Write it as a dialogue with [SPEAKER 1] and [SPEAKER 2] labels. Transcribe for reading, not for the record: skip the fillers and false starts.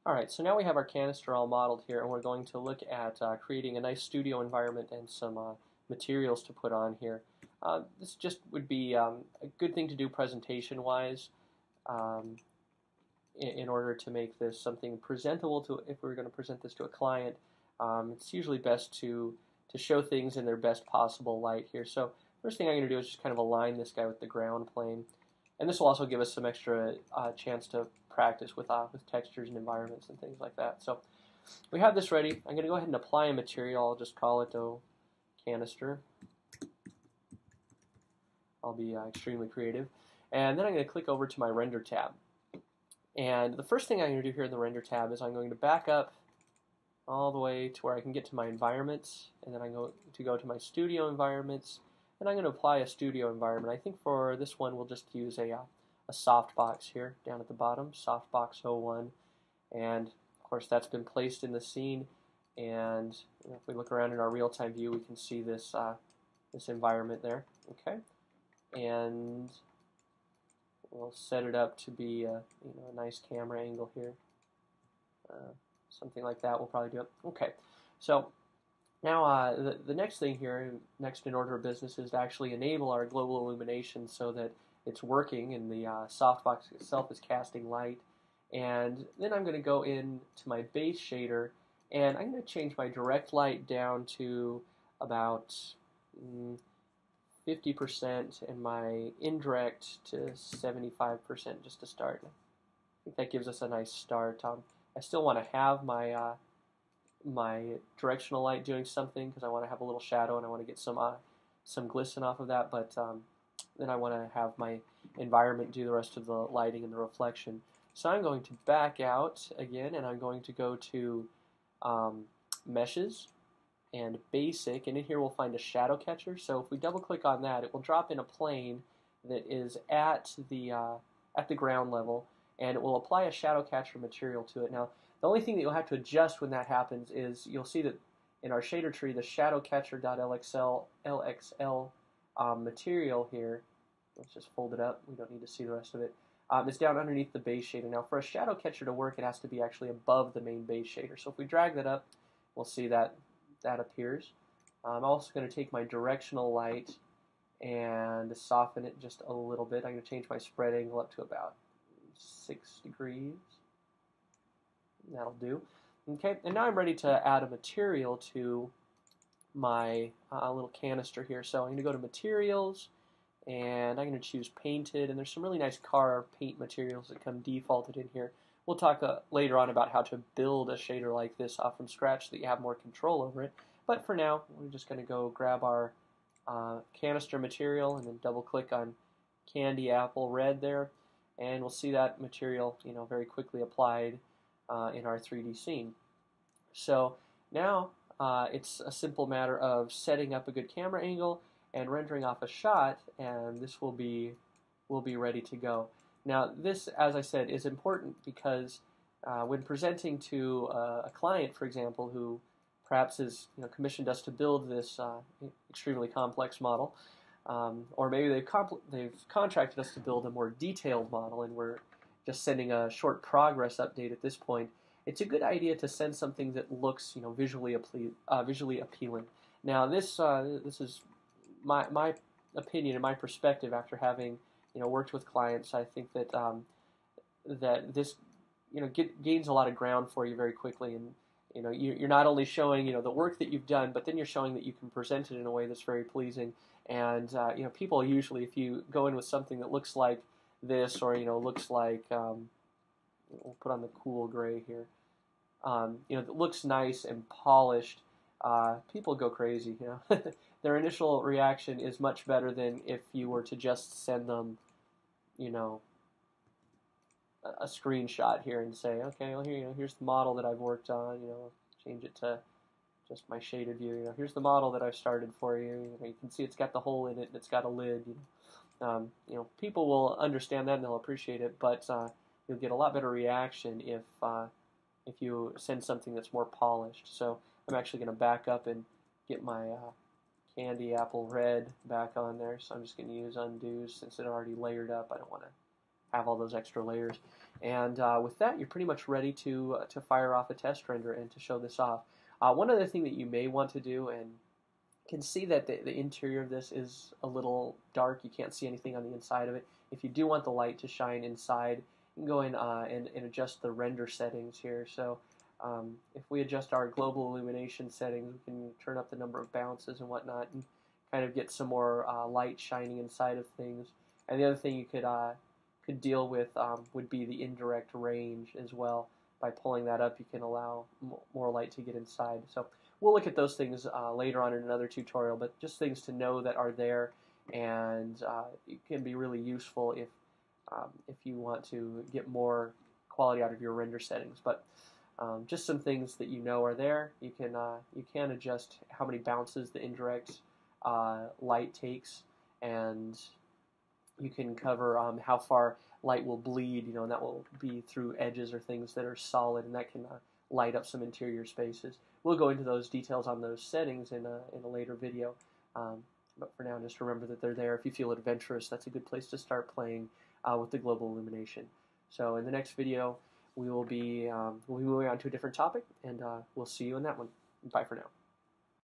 [SPEAKER 1] Alright, so now we have our canister all modeled here, and we're going to look at creating a nice studio environment and some materials to put on here. This just would be a good thing to do presentation-wise um, in order to make this something presentable to, if we were going to present this to a client. It's usually best to show things in their best possible light here. So first thing I'm going to do is just kind of align this guy with the ground plane. And this will also give us some extra chance to practice with textures and environments and things like that. So we have this ready. I'm going to go ahead and apply a material. I'll just call it a canister. I'll be extremely creative. And then I'm going to click over to my render tab. And the first thing I'm going to do here in the render tab is I'm going to back up all the way to where I can get to my environments, and then I'm going to go to my studio environments, and I'm going to apply a studio environment. I think for this one we'll just use a softbox here down at the bottom, softbox 01, and of course that's been placed in the scene. And if we look around in our real-time view, we can see this this environment there. Okay, and we'll set it up to be a nice camera angle here. Something like that, we'll probably do it. Okay, so now the next thing here, next in order of business, is to actually enable our global illumination so that it's working and the softbox itself is casting light. And then I'm going to go into my base shader, and I'm going to change my direct light down to about 50% and my indirect to 75% just to start. I think that gives us a nice start. I still want to have my my directional light doing something because I want to have a little shadow and I want to get some glisten off of that, but then I want to have my environment do the rest of the lighting and the reflection. So I'm going to back out again, and I'm going to go to Meshes and Basic, and in here we'll find a shadow catcher. So if we double click on that, it will drop in a plane that is at the ground level, and it will apply a shadow catcher material to it. Now, the only thing that you'll have to adjust when that happens is you'll see that in our shader tree, the shadow catcher.lxl material here, let's just fold it up, we don't need to see the rest of it, is down underneath the base shader. Now, for a shadow catcher to work, it has to be actually above the main base shader. So if we drag that up, we'll see that that appears. I'm also going to take my directional light and soften it just a little bit. I'm going to change my spread angle up to about 6 degrees. That'll do. Okay, and now I'm ready to add a material to my little canister here. So I'm going to go to Materials, and I'm going to choose Painted, and there's some really nice car paint materials that come defaulted in here. We'll talk later on about how to build a shader like this from scratch so that you have more control over it. But for now, we're just going to go grab our canister material and then double click on Candy Apple Red there, and we'll see that material very quickly applied in our 3D scene. So now it's a simple matter of setting up a good camera angle and rendering off a shot, and this will be ready to go. Now this, as I said, is important because when presenting to a client, for example, who perhaps has commissioned us to build this extremely complex model, or maybe they've contracted us to build a more detailed model, and we're just sending a short progress update at this point. It's a good idea to send something that looks visually appealing. Now this is my opinion and my perspective after having worked with clients. I think that that this gains a lot of ground for you very quickly, and you're not only showing the work that you've done, but then you're showing that you can present it in a way that's very pleasing. And people usually, if you go in with something that looks like this, or looks like we'll put on the cool gray here, that looks nice and polished, people go crazy. Their initial reaction is much better than if you were to just send them a screenshot here and say, okay, well here's the model that I've worked on, change it to just my shaded view. Here's the model that I've started for you. You can see it's got the hole in it and it's got a lid. People will understand that and they'll appreciate it, but you'll get a lot better reaction if you send something that's more polished. So I'm actually going to back up and get my Candy Apple Red back on there. So I'm just going to use undo since it already layered up. I don't want to have all those extra layers. And with that, you're pretty much ready to fire off a test render and to show this off. One other thing that you may want to do, and can see that the interior of this is a little dark. You can't see anything on the inside of it. If you do want the light to shine inside, you can go in and adjust the render settings here. So if we adjust our global illumination settings, we can turn up the number of bounces and whatnot and kind of get some more light shining inside of things. And the other thing you could deal with would be the indirect range as well. By pulling that up, you can allow more light to get inside. So we'll look at those things later on in another tutorial, but just things to know that are there, and it can be really useful if you want to get more quality out of your render settings. But just some things that you know are there. You can adjust how many bounces the indirect light takes, and you can cover how far light will bleed, and that will be through edges or things that are solid, and that can light up some interior spaces. We'll go into those details on those settings in a later video, but for now, just remember that they're there. If you feel adventurous, that's a good place to start playing with the global illumination. So in the next video, we'll be moving on to a different topic, and we'll see you in that one. Bye for now.